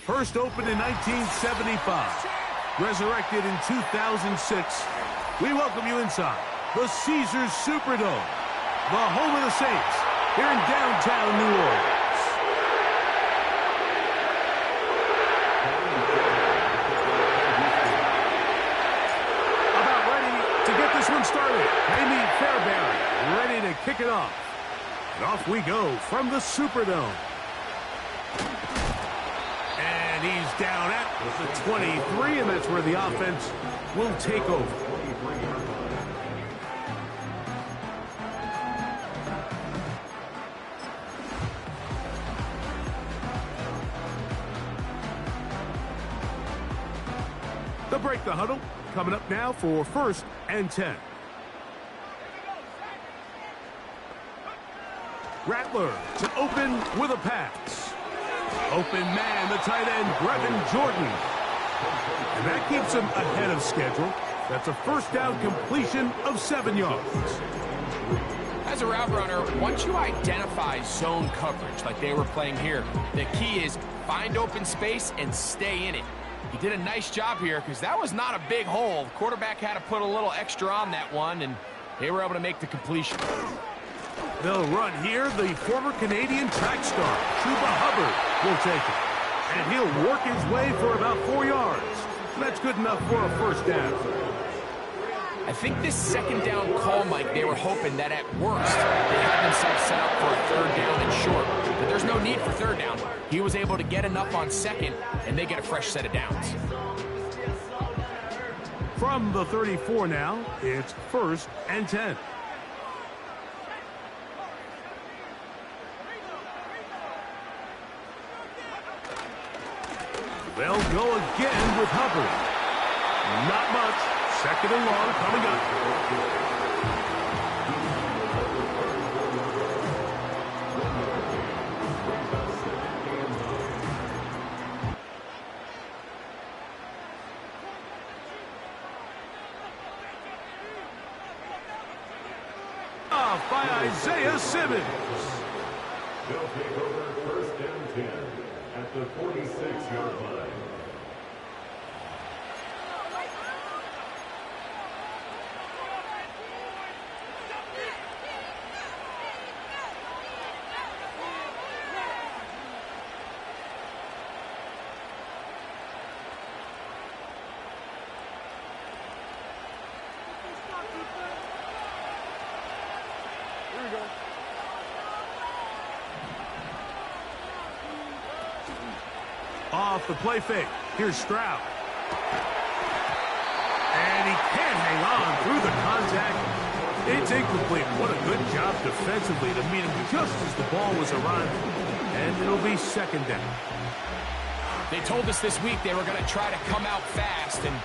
First opened in 1975, resurrected in 2006, we welcome you inside the Caesars Superdome, the home of the Saints, here in downtown New Orleans. About ready to get this one started. Amy Fairbairn ready to kick it off. And off we go from the Superdome. And he's down at the 23, and that's where the offense will take over. They'll break the huddle. Coming up now for 1st and 10. Rattler to open with a pass. Open man, the tight end, Brevin Jordan. And that keeps him ahead of schedule. That's a first down completion of 7 yards. As a route runner, once you identify zone coverage like they were playing here, the key is find open space and stay in it. He did a nice job here because that was not a big hole. The quarterback had to put a little extra on that one, and they were able to make the completion. They'll run here. The former Canadian track star, Chuba Hubbard, will take it. And he'll work his way for about 4 yards. That's good enough for a first down. I think this second down call, Mike, they were hoping that at worst they had themselves set up for a third down and short. But there's no need for third down. He was able to get enough on second, and they get a fresh set of downs. From the 34 now, it's 1st and 10. They'll go again with Hubbard. Not much. 2nd and long coming up. Off by Isaiah Simmons. They'll take over 1st and 10 at the 46-yard line. Off the play fake. Here's Stroud. And he can't hang on through the contact. It's incomplete. What a good job defensively to meet him just as the ball was arriving. And it'll be 2nd down. They told us this week they were going to try to come out fast, and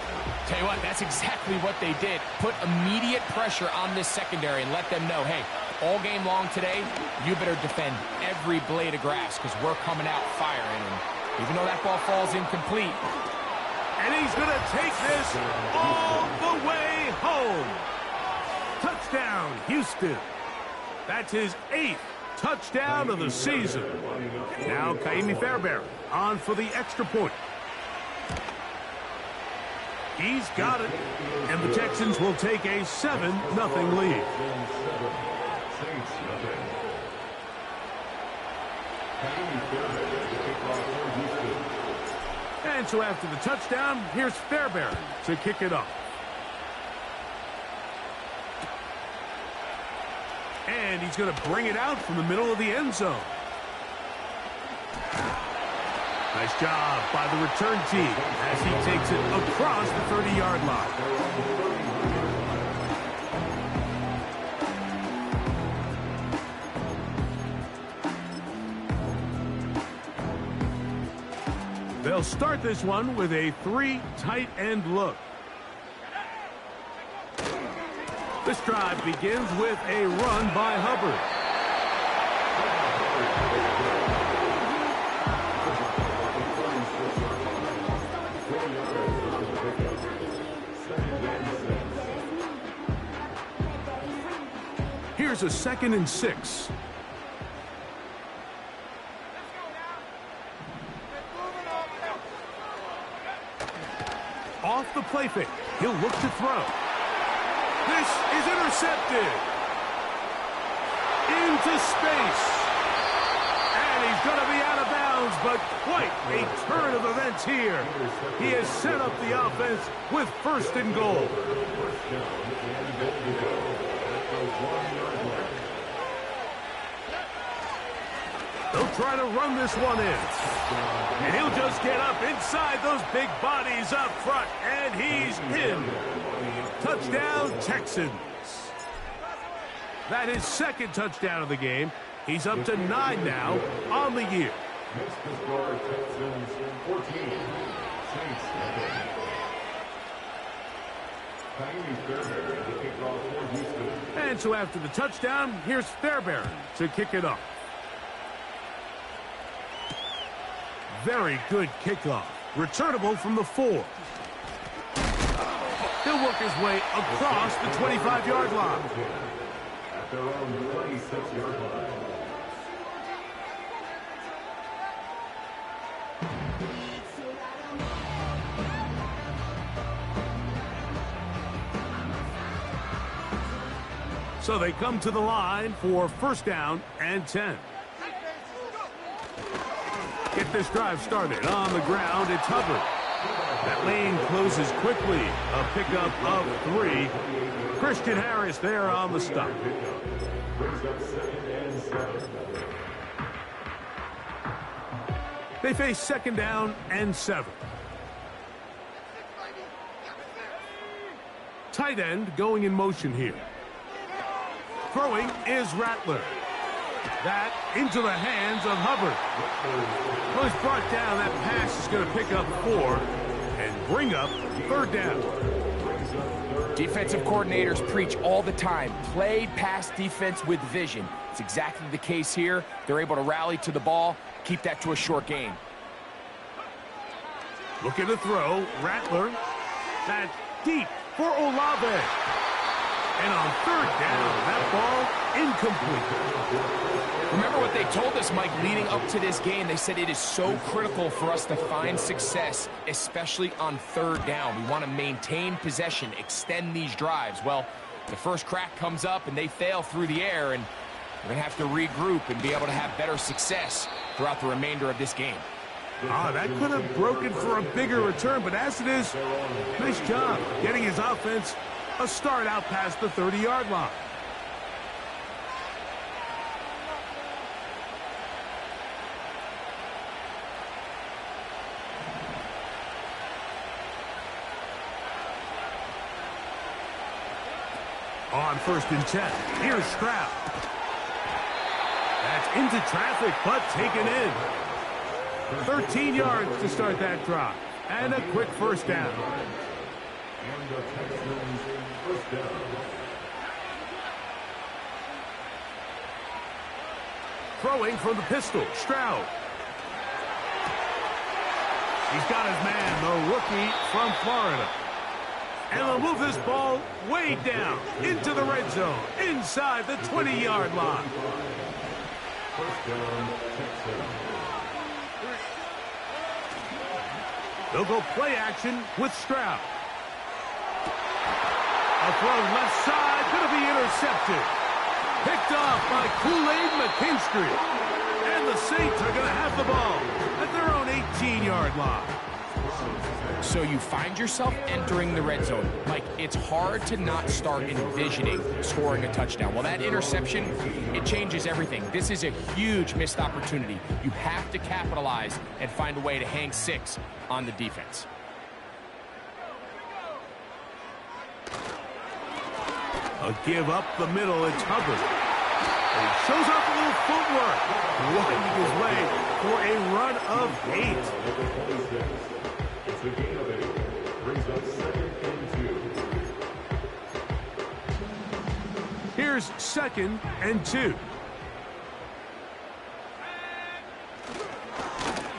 tell you what, that's exactly what they did. Put immediate pressure on this secondary and let them know, hey, all game long today, you better defend every blade of grass because we're coming out firing. And even though that ball falls incomplete. And he's going to take this all the way home. Touchdown, Houston. That's his 8th touchdown of the season. Now Ka'imi Fairbairn on for the extra point. He's got it. And the Texans will take a 7-0 lead. And so after the touchdown, here's Fairbairn to kick it off. And he's going to bring it out from the middle of the end zone. Nice job by the return team as he takes it across the 30-yard line. They'll start this one with a 3 tight end look. This drive begins with a run by Hubbard. Here's a 2nd and 6. play fake. He'll look to throw. This is intercepted. Into space. And he's going to be out of bounds, but quite a turn of events here. He has set up the offense with 1st and goal. They'll try to run this one in. And he'll just get up inside those big bodies up front. And he's in. Touchdown, Texans. That is 2nd touchdown of the game. He's up to 9 now on the year. And so after the touchdown, here's Fairbairn to kick it off. Very good kickoff. Returnable from the 4. He'll work his way across the 25-yard line. At their own 26-yard line. So they come to the line for 1st down and 10. Get this drive started. On the ground, it's Hubbard. That lane closes quickly. A pickup of 3. Christian Harris there on the stop. They face 2nd down and 7. Tight end going in motion here. Throwing is Rattler. That into the hands of Hubbard. Well, he's brought down. That pass is going to pick up 4 and bring up 3rd down. Defensive coordinators preach all the time, play pass defense with vision. It's exactly the case here. They're able to rally to the ball, keep that to a short gain. Looking to throw, Rattler. That's deep for Olave. And on 3rd down, that ball incomplete. Remember what they told us, Mike, leading up to this game. They said it is so critical for us to find success, especially on 3rd down. We want to maintain possession, extend these drives. Well, the first crack comes up and they fail through the air, and we're going to have to regroup and be able to have better success throughout the remainder of this game. That could have broken for a bigger return, but as it is, nice job getting his offense a start out past the 30-yard line. On 1st and 10, here's Stroud. That's into traffic, but taken in. 13 yards to start that drive. And a quick 1st down. And the Texans 1st down. Throwing from the pistol, Stroud. He's got his man, the rookie from Florida. And they'll move this ball way down into the red zone, inside the 20-yard line. 1st down, Texans. They'll go play action with Stroud. A throw left side, going to be intercepted. Picked off by Kool-Aid McKinstry. And the Saints are going to have the ball at their own 18-yard line. So you find yourself entering the red zone. Like, it's hard to not start envisioning scoring a touchdown. Well, that interception, it changes everything. This is a huge missed opportunity. You have to capitalize and find a way to hang 6 on the defense. A give up the middle, it's Hubbard. And he shows off a little footwork, winding his way for a run of 8. It's a gain of 8. Brings up 2nd and 2. Here's 2nd and 2.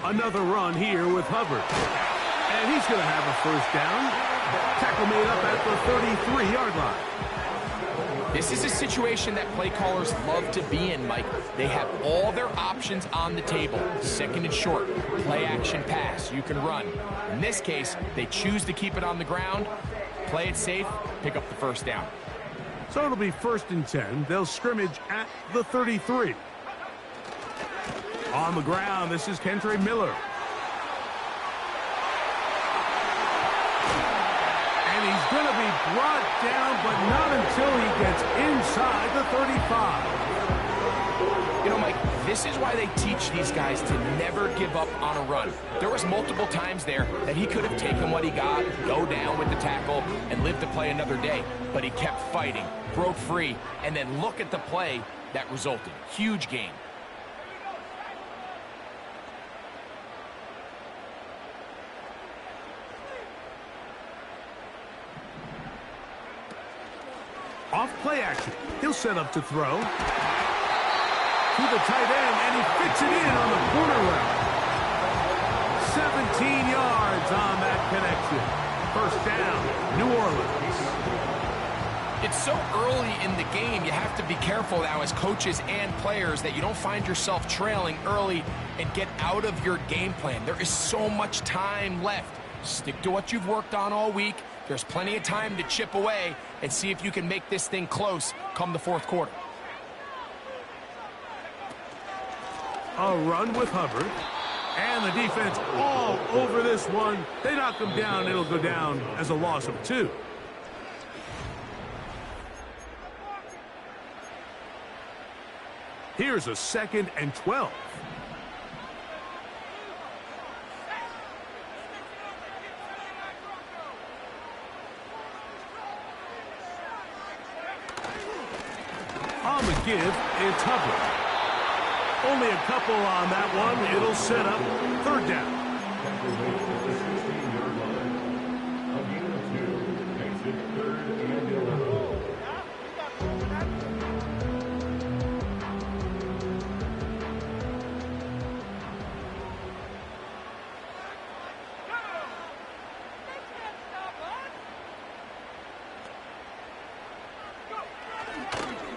Another run here with Hubbard. And he's going to have a 1st down. Tackle made up at the 33-yard line. This is a situation that play callers love to be in, Mike. They have all their options on the table. Second and short, play action pass, you can run. In this case, they choose to keep it on the ground, play it safe, pick up the first down. So it'll be 1st and 10. They'll scrimmage at the 33. On the ground, this is Kendre Miller. And he's going to be brought down, but not until he gets inside the 35. You know, Mike, this is why they teach these guys to never give up on a run. There was multiple times there that he could have taken what he got, go down with the tackle, and live to play another day. But he kept fighting, broke free, and then look at the play that resulted. Huge gain. Off play action. He'll set up to throw. To the tight end, and he fits it in on the corner route. 17 yards on that connection. First down, New Orleans. It's so early in the game, you have to be careful now as coaches and players that you don't find yourself trailing early and get out of your game plan. There is so much time left. Stick to what you've worked on all week. There's plenty of time to chip away and see if you can make this thing close come the fourth quarter. A run with Hubbard. And the defense all over this one. They knock him down. It'll go down as a loss of 2. Here's a 2nd and 12. On the give, it's Hubbard. Only a couple on that one. It'll set up 3rd down.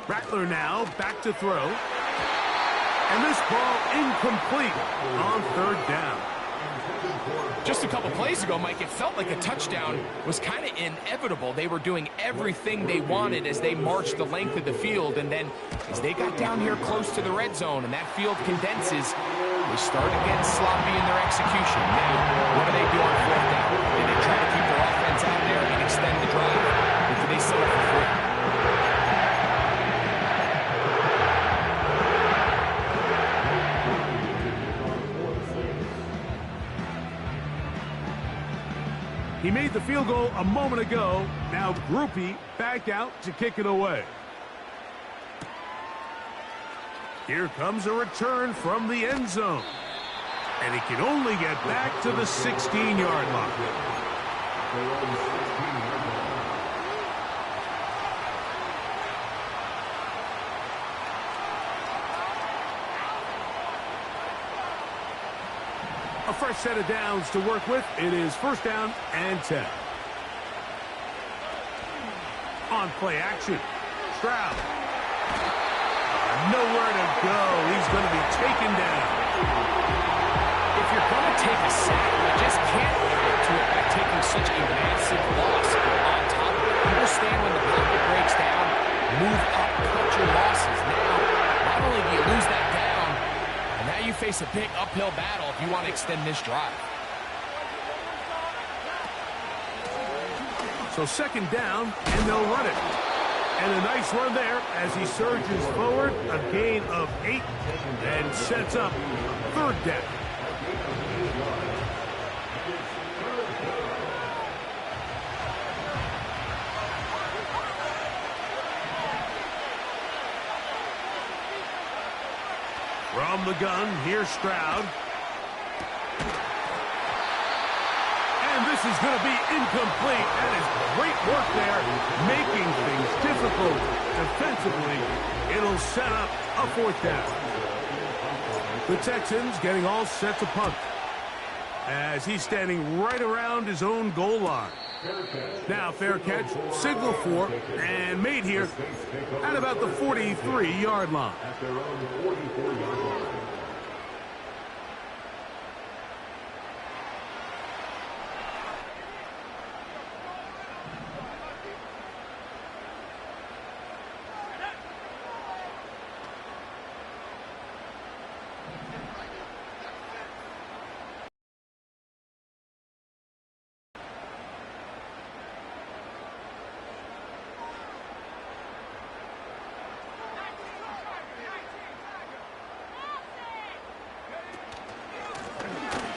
Rattler now back to throw. And this ball incomplete on 3rd down. Just a couple plays ago, Mike, it felt like a touchdown was kind of inevitable. They were doing everything they wanted as they marched the length of the field. And then as they got down here close to the red zone and that field condenses, they started getting sloppy in their execution. Now, what do they do on 4th down? Did they try to keep their offense out there and extend the drive? Or do they set up for 3? He made the field goal a moment ago. Now Grupe back out to kick it away. Here comes a return from the end zone. And he can only get back to the 16-yard line. A fresh set of downs to work with. It is 1st down and 10. On play action. Stroud. Nowhere to go. He's going to be taken down. If you're going to take a sack, you just can't add to it by taking such a massive loss on top of it. Understand when the pocket breaks down, move up, cut your losses. Now, not only do you lose that down, now you face a big uphill battle if you want to extend this drive. So 2nd down, and they'll run it. And a nice run there as he surges forward, a gain of 8, and sets up 3rd down. From the gun, here's Stroud. And this is going to be incomplete. That is great work there, making things difficult defensively. It'll set up a 4th down. The Texans getting all set to punt as he's standing right around his own goal line. Now fair catch, signal for, and made here at about the 43-yard line. At their own 44-yard line.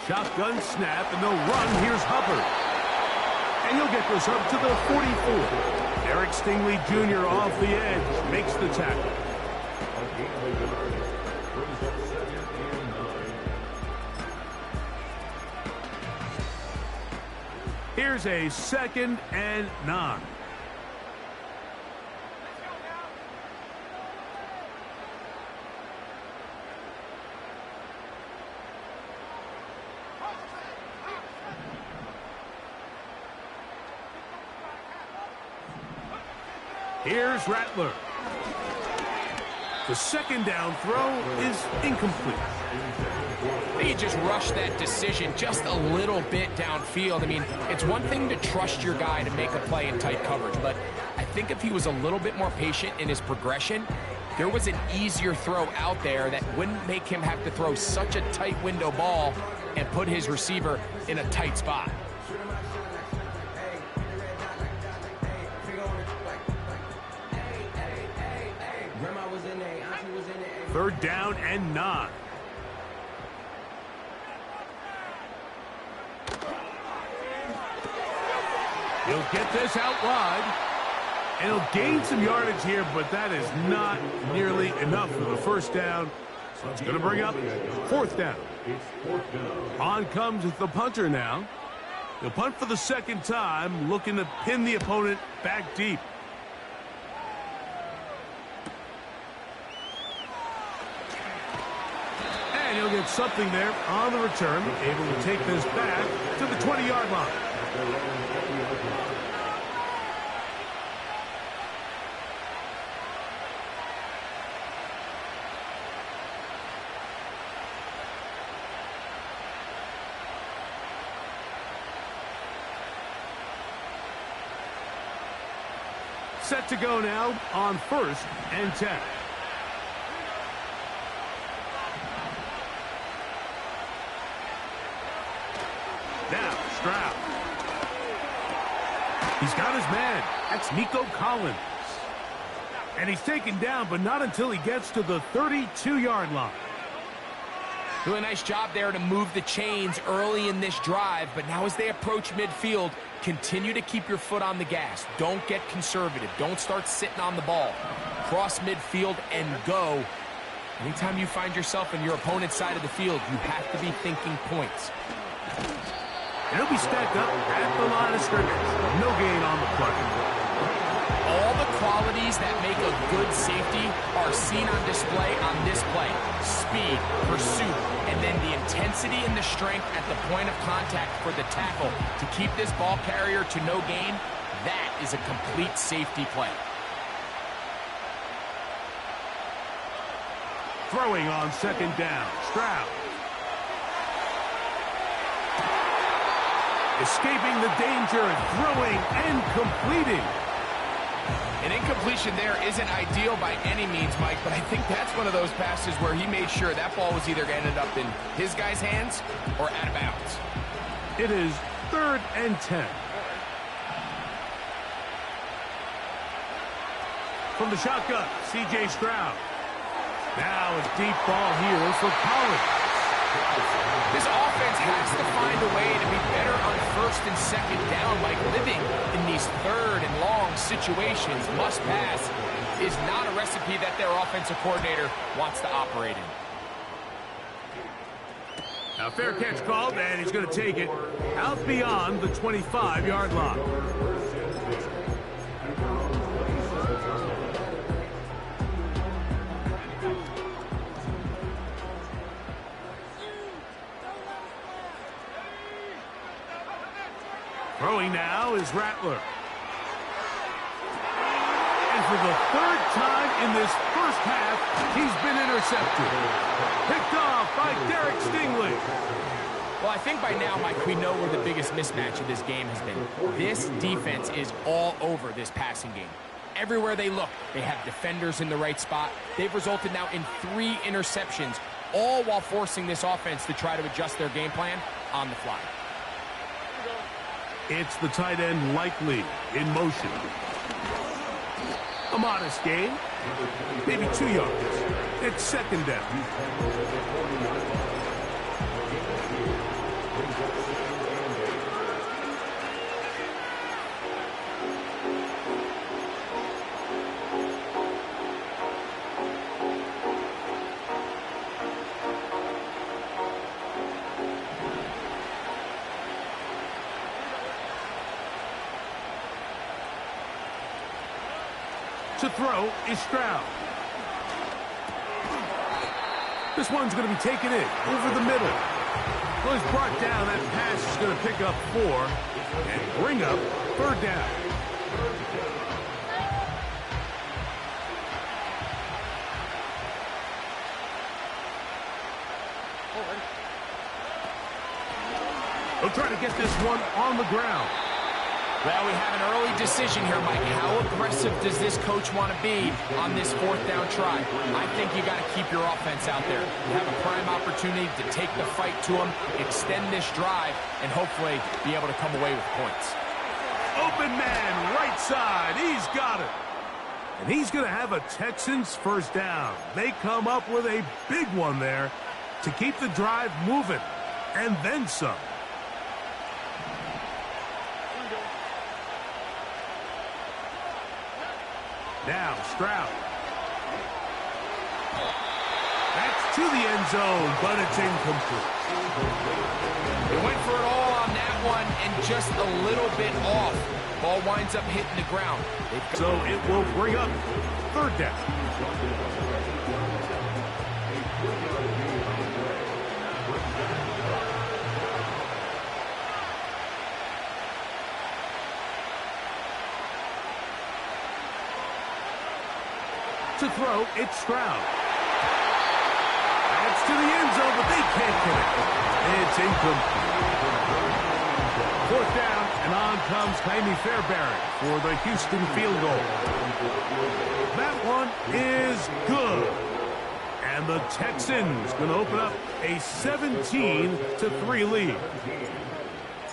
Shotgun snap, and they'll run. Here's Hubbard. And he'll get this up to the 44. Eric Stingley Jr. off the edge makes the tackle. Here's a 2nd and 9. Here's Rattler. The 2nd down throw is incomplete. He just rushed that decision just a little bit downfield. I mean, it's one thing to trust your guy to make a play in tight coverage, but I think if he was a little bit more patient in his progression, there was an easier throw out there that wouldn't make him have to throw such a tight window ball and put his receiver in a tight spot. Third down and 9. He'll get this out wide. And he'll gain some yardage here, but that is not nearly enough for the first down. So it's going to bring up 4th down. On comes the punter now. He'll punt for the 2nd time, looking to pin the opponent back deep. And he'll get something there on the return, able to take this back to the 20-yard line. Set to go now on 1st and 10. Now, Stroud. He's got his man. That's Nico Collins. And he's taken down, but not until he gets to the 32-yard line. Doing a nice job there to move the chains early in this drive, but now as they approach midfield, continue to keep your foot on the gas. Don't get conservative. Don't start sitting on the ball. Cross midfield and go. Anytime you find yourself in your opponent's side of the field, you have to be thinking points. And he'll be stacked up at the line of scrimmage. No gain on the play. All the qualities that make a good safety are seen on display on this play. Speed, pursuit, and then the intensity and the strength at the point of contact for the tackle to keep this ball carrier to no gain. That is a complete safety play. Throwing on 2nd down, Stroud. Escaping the danger, throwing and completing. An incompletion there isn't ideal by any means, Mike, but I think that's one of those passes where he made sure that ball was either ended up in his guy's hands or out of bounds. It is 3rd and 10. From the shotgun, C.J. Stroud. Now a deep ball here for Collins. This offense has to find a way to be better on 1st and 2nd down, Mike. Living in these 3rd and long situations, must pass, is not a recipe that their offensive coordinator wants to operate in. Now fair catch called, and he's going to take it out beyond the 25-yard line. Throwing now is Rattler. And for the third time in this first half, he's been intercepted. Picked off by Derek Stingley. Well, I think by now, Mike, we know where the biggest mismatch of this game has been. This defense is all over this passing game. Everywhere they look, they have defenders in the right spot. They've resulted now in 3 interceptions, all while forcing this offense to try to adjust their game plan on the fly. It's the tight end Likely in motion. A modest gain, maybe 2 yards. It's second down. To throw is Stroud. This one's going to be taken in over the middle. Well, he's brought down. That pass is going to pick up 4 and bring up third down. They'll try to get this one on the ground. Well, we have an early decision here, Mike. How aggressive does this coach want to be on this 4th down try? I think you got to keep your offense out there. You have a prime opportunity to take the fight to them, extend this drive, and hopefully be able to come away with points. Open man, right side. He's got it. And he's going to have a Texans first down. They come up with a big one there to keep the drive moving, and then some. Now, Stroud. That's to the end zone, but it's incomplete. They went for it all on that one and just a little bit off. Ball winds up hitting the ground. So it will bring up third down. To throw, it's Stroud. That's to the end zone, but they can't connect. It's incomplete. 4th down, and on comes Clammy Fairbairn for the Houston field goal. That one is good. And the Texans going to open up a 17-3 lead.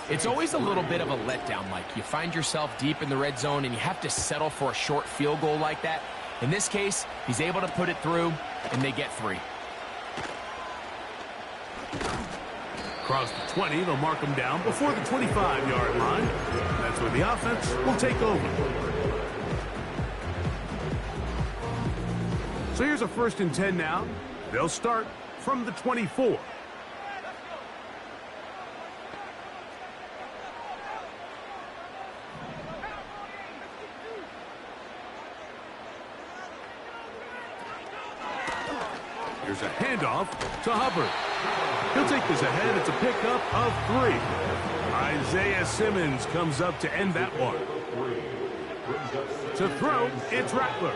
It's always a little bit of a letdown, Mike. You find yourself deep in the red zone, and you have to settle for a short field goal like that. In this case, he's able to put it through, and they get 3. Across the 20, they'll mark him down before the 25-yard line. That's where the offense will take over. So here's a 1st and 10 now. They'll start from the 24. Here's a handoff to Hubbard. He'll take this ahead. It's a pickup of 3. Isaiah Simmons comes up to end that one. To throw, it's Rattler.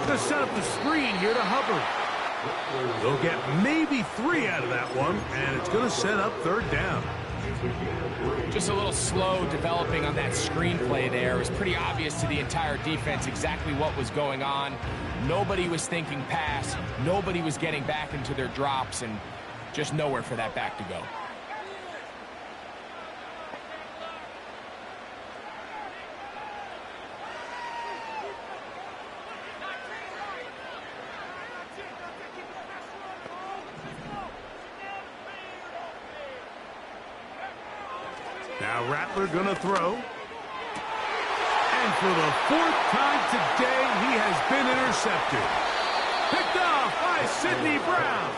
To set up the screen here to Hubbard. They'll get maybe 3 out of that one, and it's going to set up third down. Just a little slow developing on that screenplay there. It was pretty obvious to the entire defense exactly what was going on. Nobody was thinking pass. Nobody was getting back into their drops, and just nowhere for that back to go. Now Rattler gonna throw. And for the 4th time today, he has been intercepted. Picked off by Sidney Brown.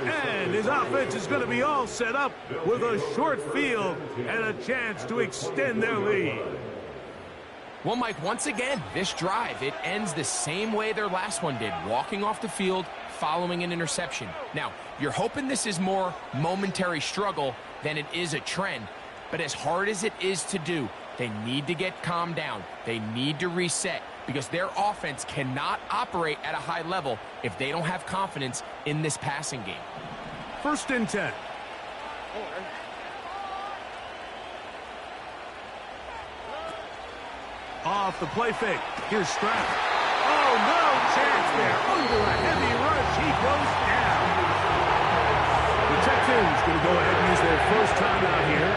And his offense is going to be all set up with a short field and a chance to extend their lead. Well, Mike, once again, this drive, it ends the same way their last one did, walking off the field, following an interception. Now, you're hoping this is more momentary struggle than it is a trend. But as hard as it is to do, they need to get calmed down. They need to reset because their offense cannot operate at a high level if they don't have confidence in this passing game. 1st and 10. Off the play fake. Here's Stroud. Oh, no chance there. Under a heavy rush, he goes down. The Texans going to go ahead and use their first timeout here,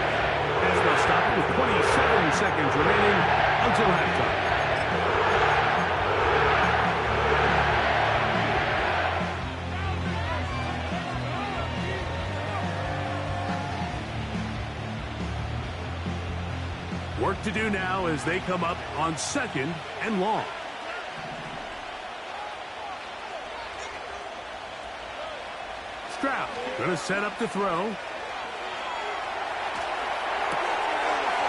as they'll stop it with 27 seconds remaining until halftime. Work to do now as they come up on 2nd and long. Stroud going to set up to throw.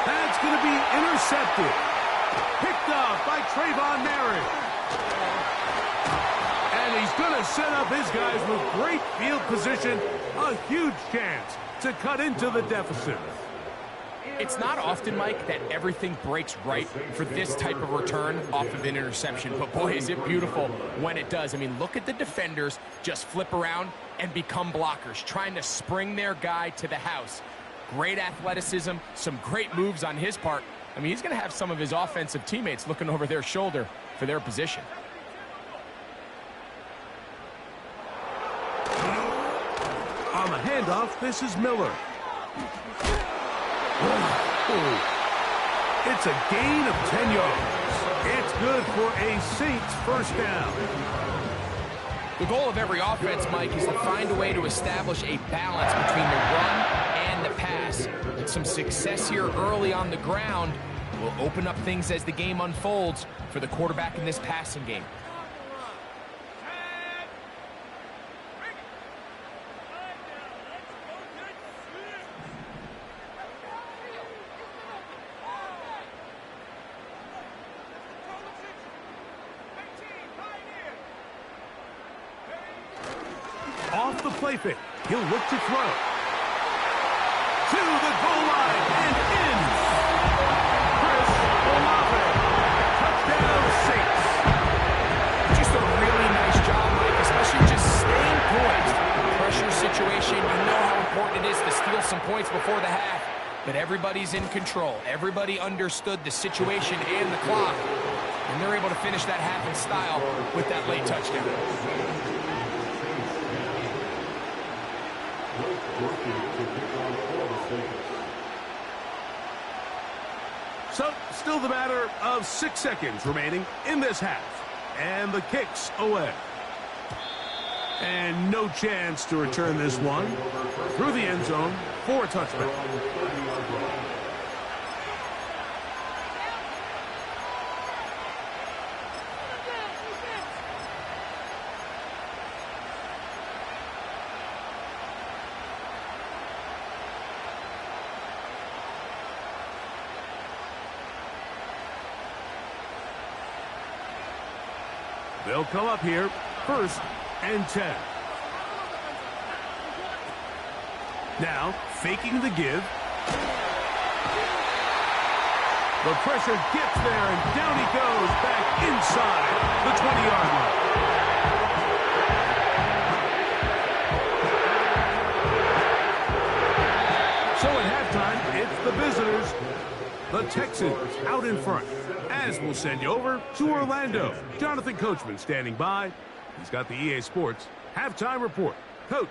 That's going to be intercepted. Picked up by Trayvon Merritt. And he's going to set up his guys with great field position. A huge chance to cut into the deficit. It's not often, Mike, that everything breaks right for this type of return off of an interception. But, boy, is it beautiful when it does. I mean, look at the defenders just flip around and become blockers, trying to spring their guy to the house. Great athleticism, some great moves on his part. I mean, he's going to have some of his offensive teammates looking over their shoulder for their position. On the handoff, this is Miller. It's a gain of 10 yards. It's good for a Saints first down. The goal of every offense, Mike, is to find a way to establish a balance between the run and the pass. And some success here early on the ground will open up things as the game unfolds for the quarterback in this passing game. Off the play fake, he'll look to throw. To the goal line and in. Chris Olave. Touchdown Saints. Just a really nice job, Mike, especially just staying poised. Pressure situation, you know how important it is to steal some points before the half. But everybody's in control. Everybody understood the situation and the clock. And they're able to finish that half in style with that late touchdown. So, still the matter of 6 seconds remaining in this half. And the kick's away. And no chance to return this one through the end zone for a touchdown. They'll come up here, 1st and 10. Now, faking the give. The pressure gets there, and down he goes back inside the 20-yard line. So at halftime, it's the visitors, the Texans, out in front. As we'll send you over to Orlando. Jonathan Coachman standing by. He's got the EA Sports halftime report. Coach.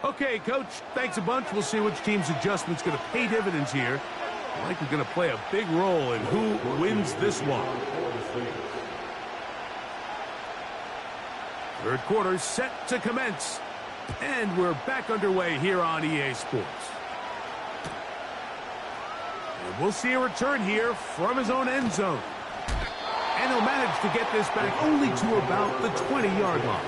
Okay, Coach, thanks a bunch. We'll see which team's adjustment's going to pay dividends here. I think we're going to play a big role in who wins this one. Third quarter set to commence. And we're back underway here on EA Sports. And we'll see a return here from his own end zone. And he'll manage to get this back only to about the 20-yard line.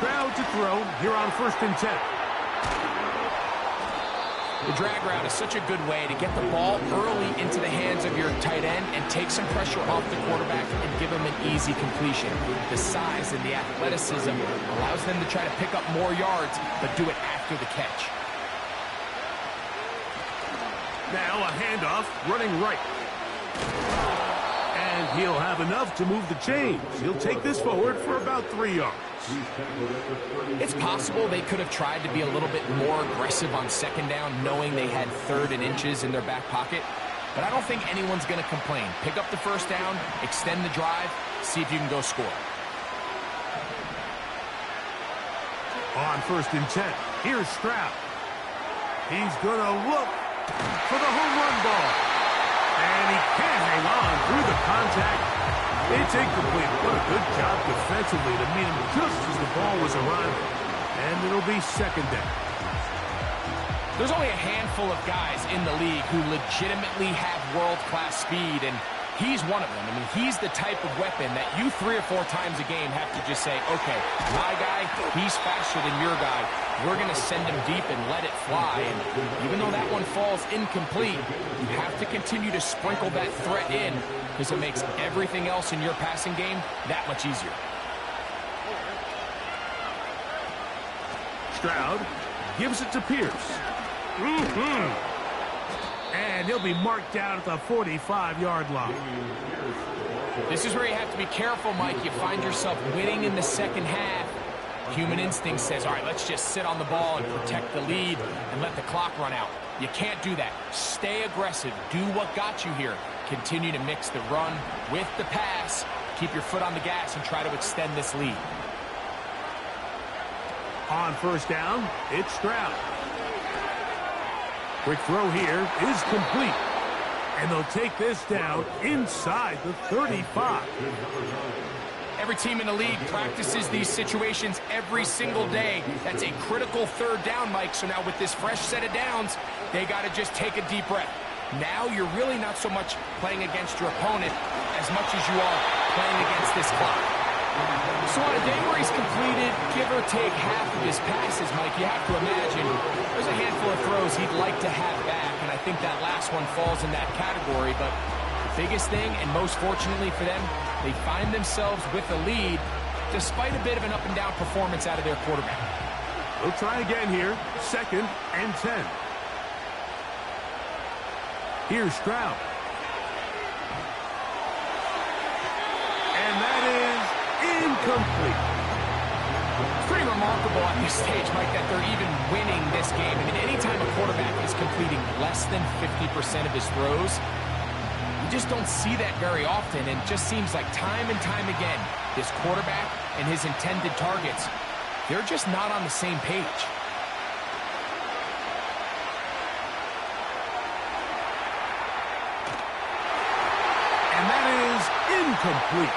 Stroud to throw here on 1st and 10. The drag route is such a good way to get the ball early into the hands of your tight end and take some pressure off the quarterback and give him an easy completion. The size and the athleticism allows them to try to pick up more yards, but do it after the catch. Now a handoff, running right. And he'll have enough to move the chains. He'll take this forward for about 3 yards. It's possible they could have tried to be a little bit more aggressive on 2nd down, knowing they had 3rd and inches in their back pocket. But I don't think anyone's going to complain. Pick up the 1st down, extend the drive, see if you can go score. On 1st and 10, here's Stroud. He's going to look for the home run ball. And he can't hang on through the contact. It's incomplete. What a good job defensively to meet him just as the ball was arriving. And it'll be 2nd down. There's only a handful of guys in the league who legitimately have world-class speed, and he's one of them. I mean, he's the type of weapon that you 3 or 4 times a game have to just say, okay, my guy, he's faster than your guy. We're going to send him deep and let it fly. And even though that one falls incomplete, you have to continue to sprinkle that threat in because it makes everything else in your passing game that much easier. Stroud gives it to Pierce. And he'll be marked down at the 45-yard line. This is where you have to be careful, Mike. You find yourself winning in the 2nd half. Human instinct says, all right, let's just sit on the ball and protect the lead and let the clock run out. You can't do that. Stay aggressive. Do what got you here. Continue to mix the run with the pass. Keep your foot on the gas and try to extend this lead. On 1st down, it's Stroud. Quick throw here is complete. And they'll take this down inside the 35. Every team in the league practices these situations every single day. That's a critical 3rd down, Mike. So now with this fresh set of downs, they got to just take a deep breath. Now you're really not so much playing against your opponent as much as you are playing against this clock. So on a day where he's completed, give or take half of his passes, Mike, you have to imagine there's a handful of throws he'd like to have back, and I think that last one falls in that category. But the biggest thing, and most fortunately for them, they find themselves with a lead despite a bit of an up-and-down performance out of their quarterback. We'll try again here, 2nd and 10. Here's Stroud. And that is incomplete. It's pretty remarkable at this stage, Mike, that they're even winning this game. I mean, anytime a quarterback is completing less than 50% of his throws, you just don't see that very often, and it just seems like time and time again, this quarterback and his intended targets, they're just not on the same page. And that is incomplete.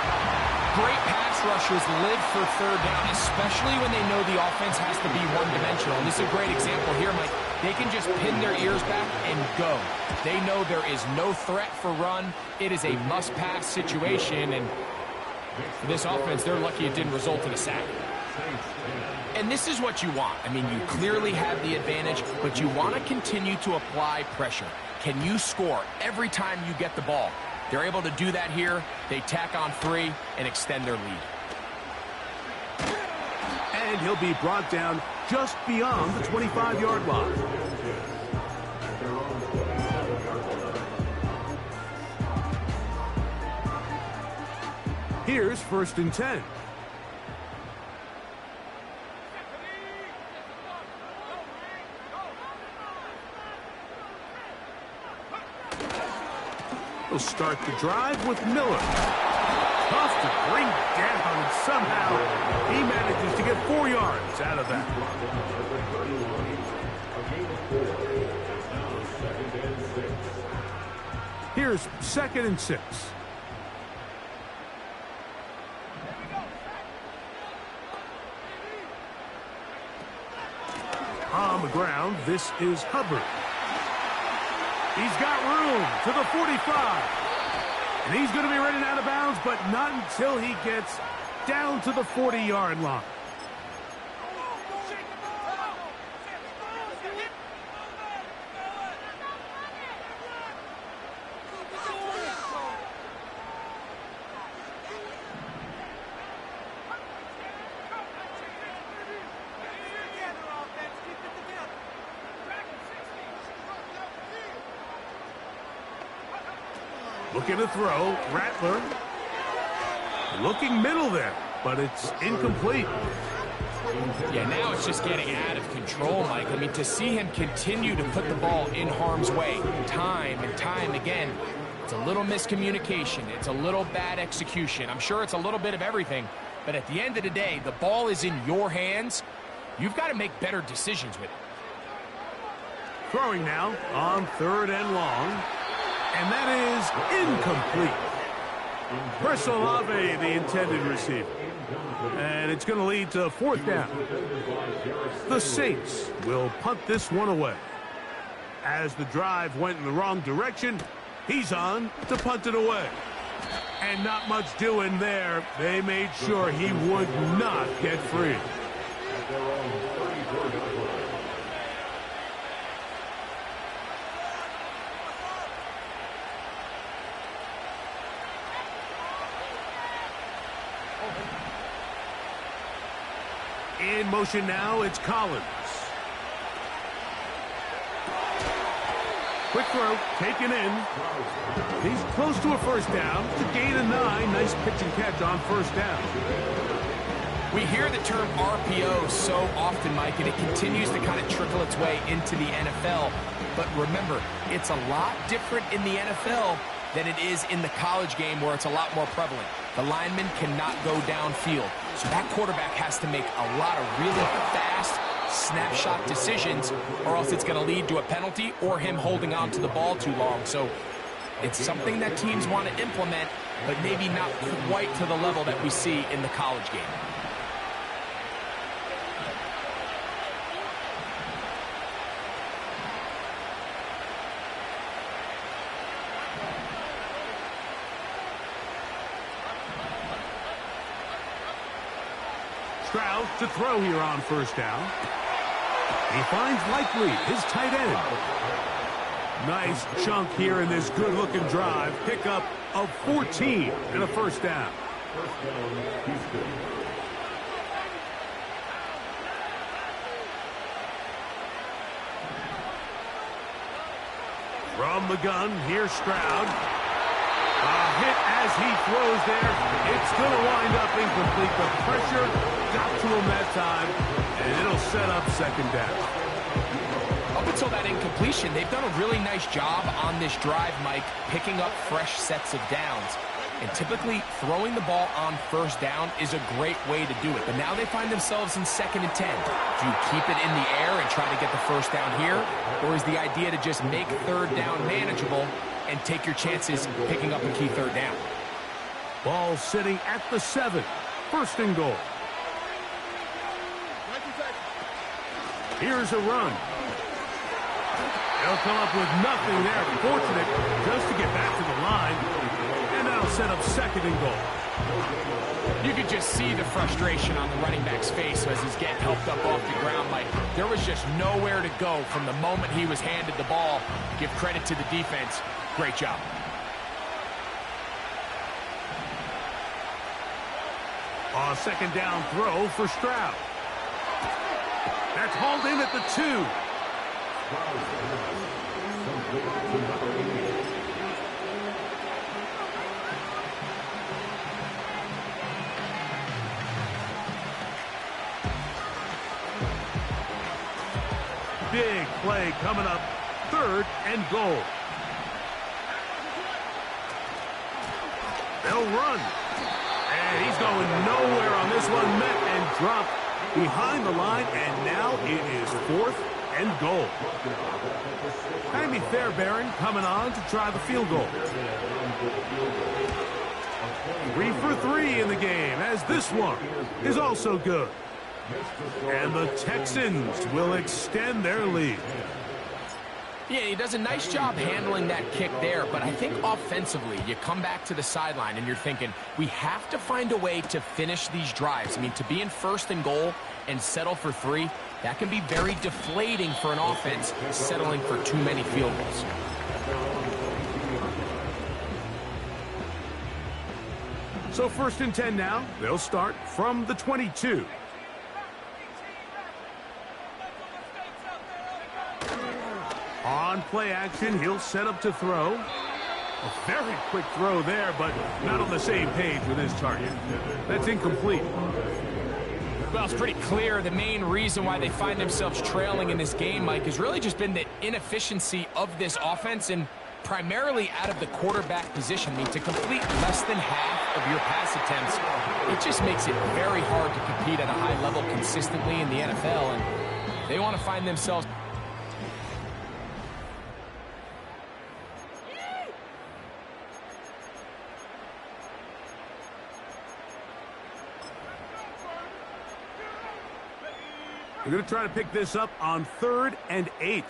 Great pass rushers live for 3rd down, especially when they know the offense has to be one-dimensional. And this is a great example here, Mike. They can just pin their ears back and go. They know there is no threat for run. It is a must-pass situation, and for this offense, they're lucky it didn't result in a sack. And this is what you want. I mean, you clearly have the advantage, but you want to continue to apply pressure. Can you score every time you get the ball? They're able to do that here. They tack on 3 and extend their lead. And he'll be brought down just beyond the 25-yard line. Here's 1st and 10. He'll start the drive with Miller. Tough to bring down, and somehow he manages to get 4 yards out of that. Here's 2nd and 6. On the ground, this is Hubbard. He's got room to the 45. And he's going to be running out of bounds, but not until he gets down to the 40-yard line. Looking to throw. Rattler. Looking middle there, but it's incomplete. Yeah, now it's just getting out of control, Mike. I mean, to see him continue to put the ball in harm's way time and time again, it's a little miscommunication. It's a little bad execution. I'm sure it's a little bit of everything, but at the end of the day, the ball is in your hands. You've got to make better decisions with it. Throwing now on 3rd and long, and that is incomplete. Chris Olave, the intended receiver. And it's going to lead to 4th down. The Saints will punt this one away. As the drive went in the wrong direction, he's on to punt it away. And not much doing there. They made sure he would not get free. In motion now, it's Collins. Quick throw, taken in. He's close to a 1st down. To gain a 9. Nice pitch and catch on 1st down. We hear the term RPO so often, Mike, and it continues to kind of trickle its way into the NFL. But remember, it's a lot different in the NFL than it is in the college game where it's a lot more prevalent. The lineman cannot go downfield. So that quarterback has to make a lot of really fast snapshot decisions, or else it's going to lead to a penalty or him holding on to the ball too long. So it's something that teams want to implement, but maybe not quite to the level that we see in the college game. Stroud to throw here on 1st down. He finds Likely, his tight end. Nice chunk here in this good-looking drive. Pickup of 14 and a 1st down. From the gun, here's Stroud. A hit as he throws there. It's going to wind up incomplete. The pressure got to him that time, and it'll set up 2nd down. Up until that incompletion, they've done a really nice job on this drive, Mike, picking up fresh sets of downs. And typically, throwing the ball on 1st down is a great way to do it. But now they find themselves in 2nd and 10. Do you keep it in the air and try to get the 1st down here? Or is the idea to just make 3rd down manageable and take your chances picking up a key 3rd down? Ball sitting at the 7. 1st and goal. Here's a run. They'll come up with nothing there. Fortunate just to get back to the line. And that'll set up 2nd and goal. You could just see the frustration on the running back's face as he's getting helped up off the ground. Like, there was just nowhere to go from the moment he was handed the ball. Give credit to the defense. Great job. A 2nd down throw for Stroud. That's hauled in at the 2. Big play coming up. 3rd and goal. They'll run. And he's going nowhere on this one. Met and dropped behind the line. And now it is 4th and goal. Tammy Fairbairn coming on to try the field goal. 3 for 3 in the game, as this one is also good. And the Texans will extend their lead. Yeah, he does a nice job handling that kick there, but I think offensively, you come back to the sideline and you're thinking, we have to find a way to finish these drives. I mean, to be in 1st and goal and settle for 3, that can be very deflating for an offense settling for too many field goals. So 1st and 10 now. They'll start from the 22. On play action, he'll set up to throw. A very quick throw there, but not on the same page with his target. That's incomplete. Well, it's pretty clear the main reason why they find themselves trailing in this game, Mike, has really just been the inefficiency of this offense and primarily out of the quarterback position. I mean, to complete less than half of your pass attempts, it just makes it very hard to compete at a high level consistently in the NFL, and they want to find themselves. They're going to try to pick this up on 3rd and 8.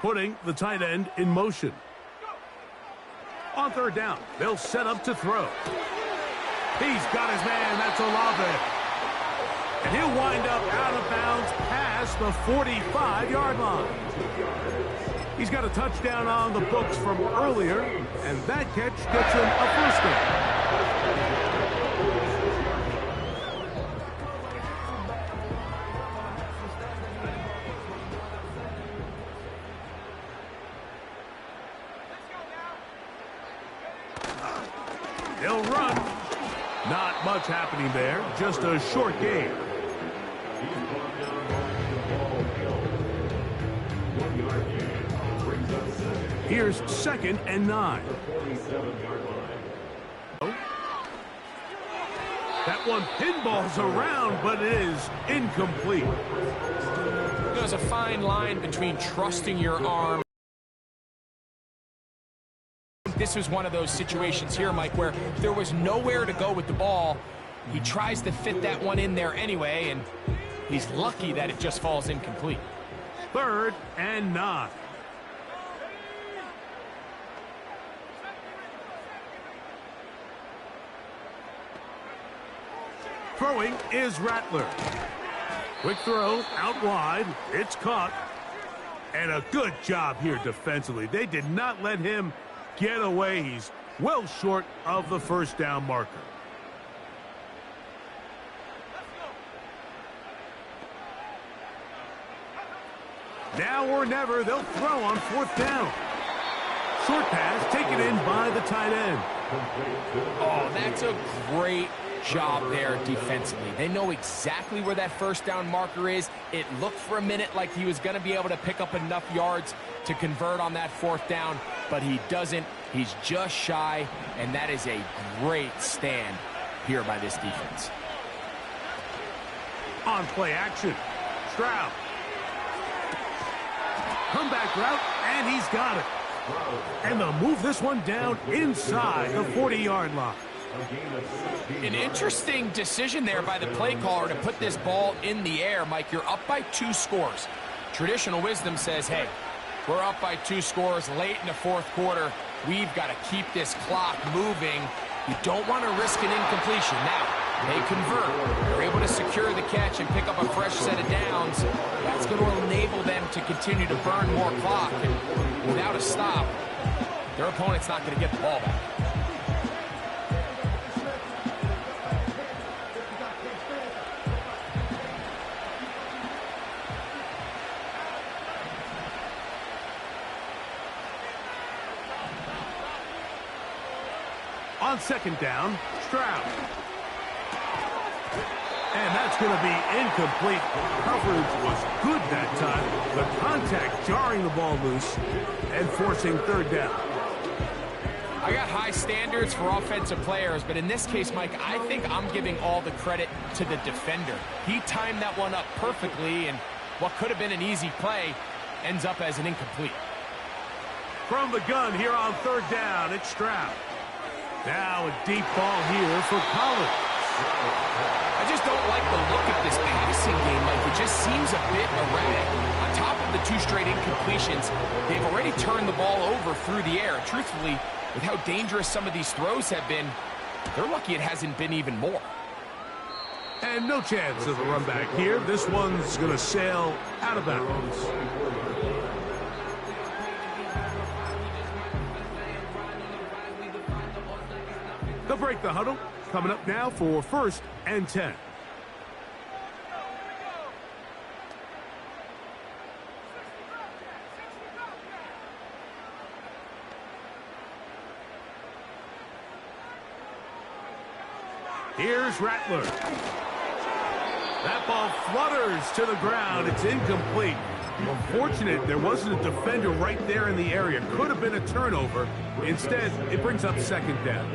Putting the tight end in motion. On 3rd down, they'll set up to throw. He's got his man. That's Olave. And he'll wind up out of bounds past the 45-yard line. He's got a touchdown on the books from earlier, and that catch gets him a first down. They'll run. Not much happening there, just a short game. Here's 2nd and 9. That one pinballs around, but it is incomplete. There's a fine line between trusting your arm. This was one of those situations here, Mike, where there was nowhere to go with the ball. He tries to fit that one in there anyway, and he's lucky that it just falls incomplete. 3rd and 9. Throwing is Rattler. Quick throw out wide. It's caught. And a good job here defensively. They did not let him get away. He's well short of the first down marker. Now or never, they'll throw on 4th down. Short pass taken in by the tight end. Oh, that's a great job there defensively. They know exactly where that first down marker is. It looked for a minute like he was going to be able to pick up enough yards to convert on that 4th down, but he doesn't. He's just shy, and that is a great stand here by this defense. On play action, Stroud. Comeback route, and he's got it. And they'll move this one down inside the 40-yard line. An interesting decision there by the play caller to put this ball in the air. Mike, you're up by 2 scores. Traditional wisdom says, hey, we're up by 2 scores late in the 4th quarter. We've got to keep this clock moving. You don't want to risk an incompletion. Now, they convert. They're able to secure the catch and pick up a fresh set of downs. That's going to enable them to continue to burn more clock. And without a stop, their opponent's not going to get the ball back. On 2nd down, Stroud. And that's going to be incomplete. Coverage was good that time. The contact jarring the ball loose and forcing 3rd down. I got high standards for offensive players, but in this case, Mike, I think I'm giving all the credit to the defender. He timed that one up perfectly, and what could have been an easy play ends up as an incomplete. From the gun here on 3rd down, it's Stroud. Now a deep ball here for Collins. I just don't like the look of this passing game, Mike. It just seems a bit erratic. On top of the 2 straight incompletions, they've already turned the ball over through the air. Truthfully, with how dangerous some of these throws have been, they're lucky it hasn't been even more. And no chance of a run back here. This one's going to sail out of bounds. They'll break the huddle. Coming up now for 1st and 10. Here's Rattler. That ball flutters to the ground. It's incomplete. Unfortunate there wasn't a defender right there in the area. Could have been a turnover. Instead, it brings up 2nd down.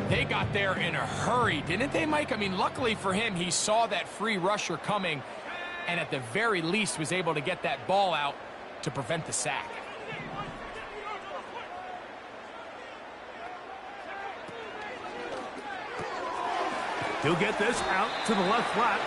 They got there in a hurry, didn't they, Mike? I mean, luckily for him, he saw that free rusher coming and at the very least was able to get that ball out to prevent the sack. He'll get this out to the left flat.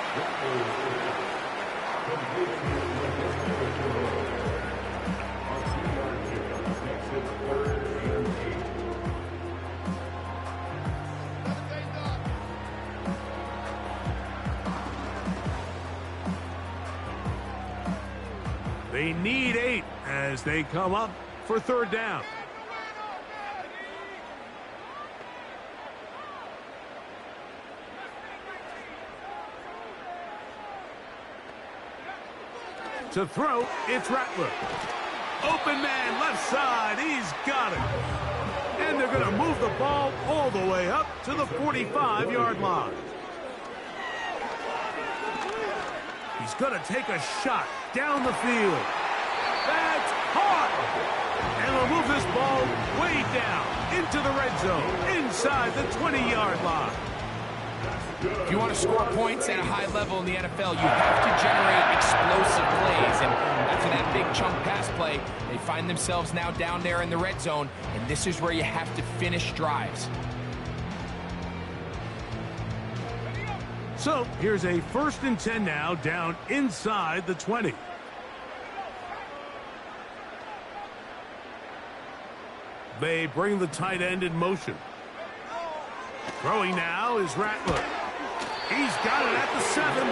They need 8 as they come up for 3rd down. To throw, it's Rattler. Open man, left side, he's got it. And they're going to move the ball all the way up to the 45-yard line. He's going to take a shot down the field. That's caught. And they'll move this ball way down into the red zone, inside the 20-yard line. If you want to score points at a high level in the NFL, you have to generate explosive plays. And after that big chunk pass play, they find themselves now down there in the red zone. And this is where you have to finish drives. So here's a 1st and 10 now, down inside the 20. They bring the tight end in motion. Throwing now is Rattler. He's got it at the 7.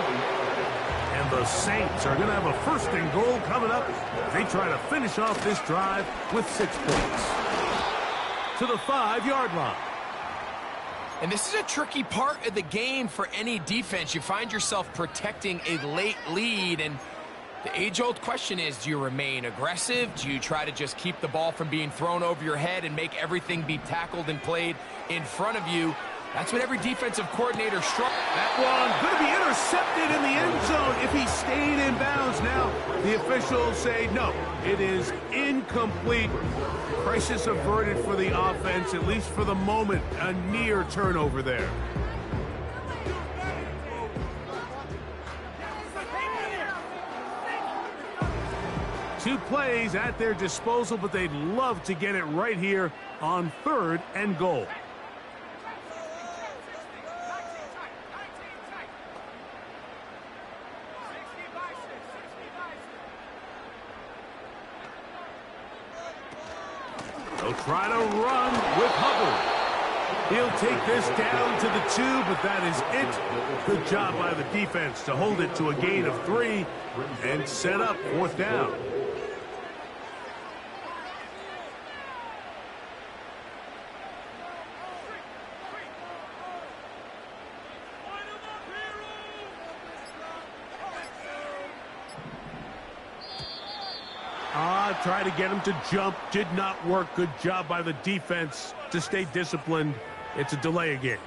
And the Saints are going to have a 1st and goal coming up. They try to finish off this drive with 6 points. To the 5-yard line. And this is a tricky part of the game for any defense. You find yourself protecting a late lead, and the age-old question is, do you remain aggressive? Do you try to just keep the ball from being thrown over your head and make everything be tackled and played in front of you? That's what every defensive coordinator struggles. That one going to be intercepted in the end zone if he stayed in bounds. Now the officials say no, it is incomplete. Crisis averted for the offense, at least for the moment. A near turnover there. Two plays at their disposal, but they'd love to get it right here on 3rd and goal. They'll try to run with Hubbard. He'll take this down to the 2, but that is it. Good job by the defense to hold it to a gain of 3 and set up 4th down. Try to get him to jump. Did not work. Good job by the defense to stay disciplined. It's a delay again.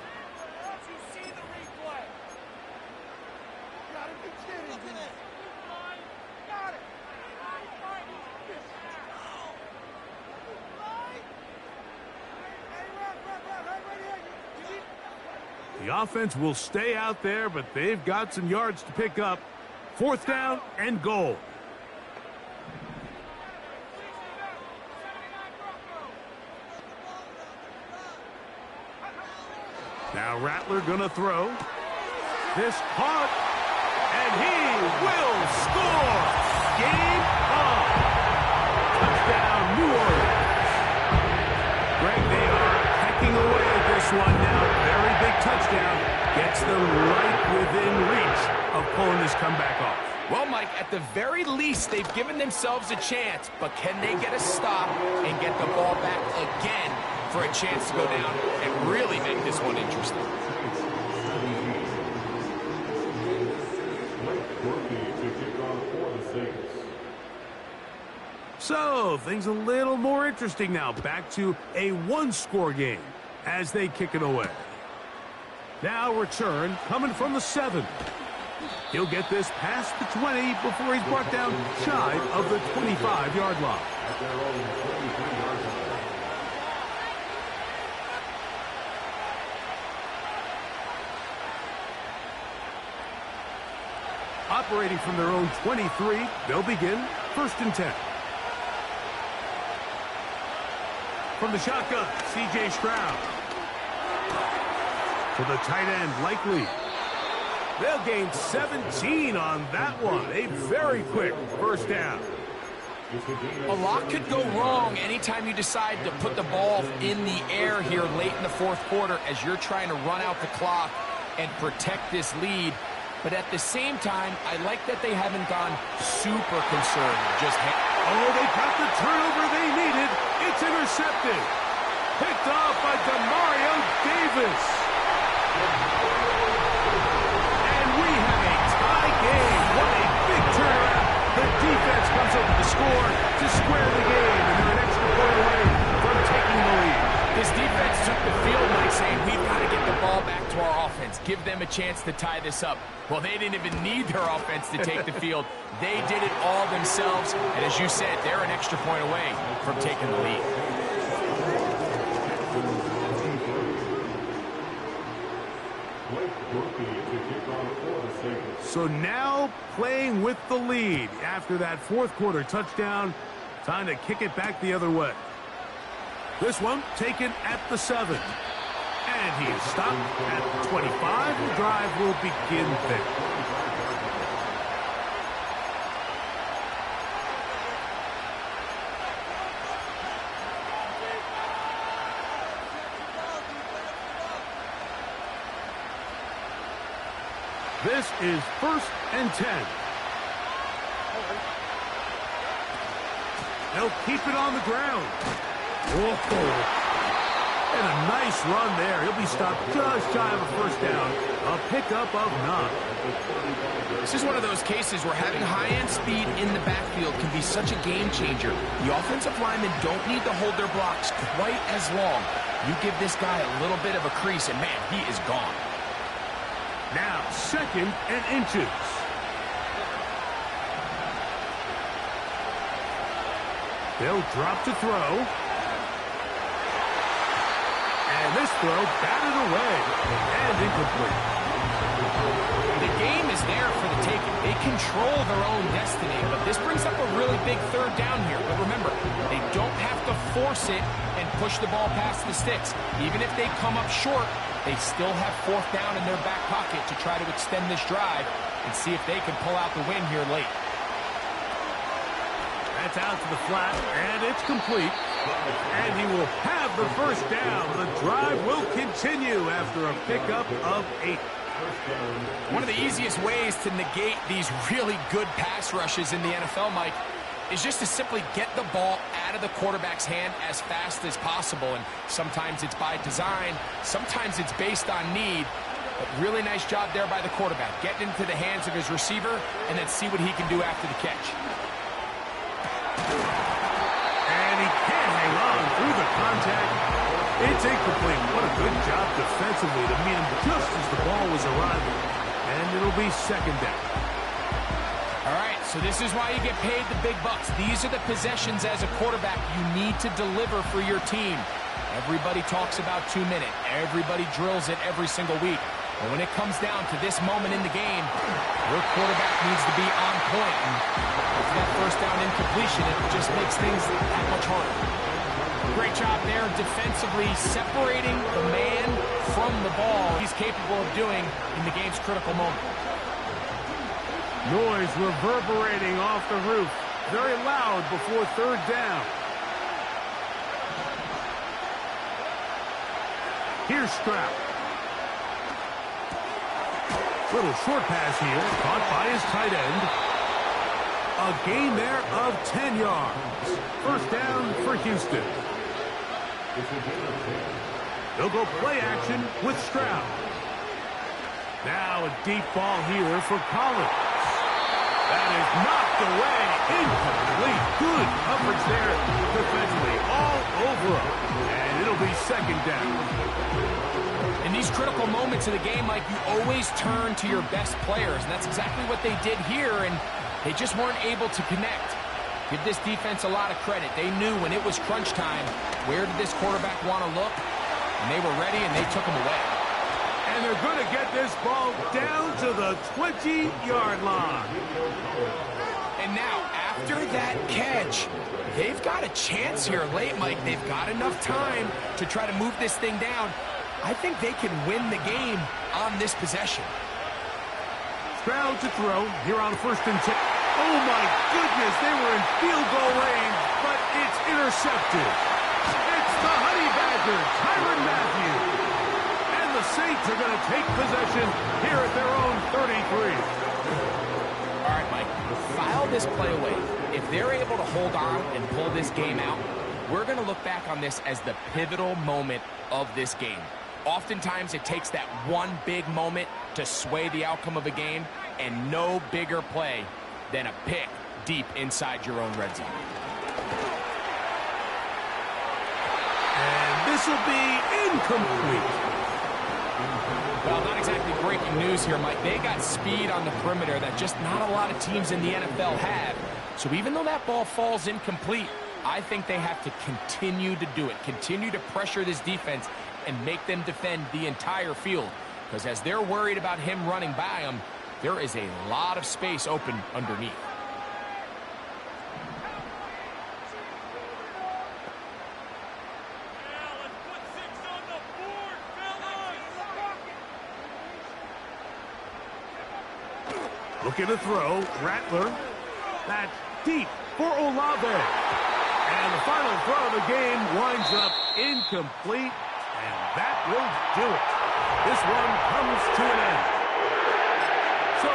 The offense will stay out there, but they've got some yards to pick up. 4th down and goal. Now Rattler gonna throw. This caught, and he will score. Game on. Touchdown, New Orleans. Greg, they are pecking away at this one now. Very big touchdown. Gets them right within reach of pulling this comeback off. Well, Mike, at the very least, they've given themselves a chance, but can they get a stop and get the ball back again for a chance to go down and really make this one interesting. So, things a little more interesting now. Back to a one-score game as they kick it away. Now return coming from the 7. He'll get this past the 20 before he's brought down shy of the 25-yard line. At their own 23-yard line. Operating from their own 23, they'll begin 1st and 10. From the shotgun, C.J. Stroud. To the tight end, Likely. They'll gain 17 on that one. A very quick first down. A lot could go wrong anytime you decide to put the ball in the air here late in the 4th quarter as you're trying to run out the clock and protect this lead. But at the same time, I like that they haven't gone super conservative. They got the turnover they needed. It's intercepted. Picked off by Demario Davis. And we have a tie game. What a big turnaround. The defense comes up with the score to square the game, and they're an extra point away from taking the lead. This defense took the field by saying, we've got to get the ball back to our offense. Give them a chance to tie this up. Well, they didn't even need their offense to take the field. They did it all themselves. And as you said, they're an extra point away from taking the lead. So now playing with the lead after that 4th quarter touchdown. Time to kick it back the other way. This one taken at the 7. And he is stopped at the 25. The drive will begin there. This is 1st and 10. They'll keep it on the ground. Whoa. And a nice run there. He'll be stopped just shy of a first down. A pickup of 9. This is one of those cases where having high-end speed in the backfield can be such a game changer. The offensive linemen don't need to hold their blocks quite as long. You give this guy a little bit of a crease, and man, he is gone. Now 2nd and inches. They'll drop to throw. And this throw batted away and incomplete. The game is there for the taking. They control their own destiny, but this brings up a really big 3rd down here. But remember, they don't have to force it and push the ball past the sticks. Even if they come up short, they still have 4th down in their back pocket to try to extend this drive and see if they can pull out the win here late. That's out to the flat, and it's complete. And he will have the first down. The drive will continue after a pickup of 8. One of the easiest ways to negate these really good pass rushes in the NFL, Mike, is just to simply get the ball out of the quarterback's hand as fast as possible. And sometimes it's by design, sometimes it's based on need. But really nice job there by the quarterback, getting into the hands of his receiver and then see what he can do after the catch. And he can't hang on through the contact. It's incomplete. What a good job defensively to meet him just as the ball was arriving. And it'll be 2nd down. All right, so this is why you get paid the big bucks. These are the possessions as a quarterback you need to deliver for your team. Everybody talks about 2-minute. Everybody drills it every single week. But when it comes down to this moment in the game, your quarterback needs to be on point. And with that 1st down incompletion, it just makes things that much harder. Great job there defensively, separating the man from the ball. He's capable of doing in the game's critical moment. Noise reverberating off the roof. Very loud before 3rd down. Here's Stroud. Little short pass here, caught by his tight end. A gain there of 10 yards. First down for Houston. It's a gain of 10. They'll go play action with Stroud. Now a deep ball here for Collins. That is knocked away. Incomplete. Good coverage there defensively. All over him. And it'll be second down. In these critical moments of the game, Mike, you always turn to your best players. And that's exactly what they did here. And they just weren't able to connect. Give this defense a lot of credit. They knew when it was crunch time, where did this quarterback want to look? And they were ready, and they took him away. And they're going to get this ball down to the 20-yard line. And now, after that catch, they've got a chance here late, Mike. They've got enough time to try to move this thing down. I think they can win the game on this possession. Stroud to throw here on 1st and 10. Oh, my goodness, they were in field goal range, but it's intercepted. It's the Honey Badgers, Tyrann Mathieu. And the Saints are going to take possession here at their own 33. All right, Mike, file this play away. If they're able to hold on and pull this game out, we're going to look back on this as the pivotal moment of this game. Oftentimes, it takes that one big moment to sway the outcome of a game, and no bigger play than a pick deep inside your own red zone. And this will be incomplete. Well, not exactly breaking news here, Mike. They got speed on the perimeter that just not a lot of teams in the NFL have. So even though that ball falls incomplete, I think they have to continue to do it, continue to pressure this defense and make them defend the entire field. Because as they're worried about him running by them, there is a lot of space open underneath. Looking to throw, Rattler. That's deep for Olave. And the final throw of the game winds up incomplete, and that will do it. This one comes to an end. So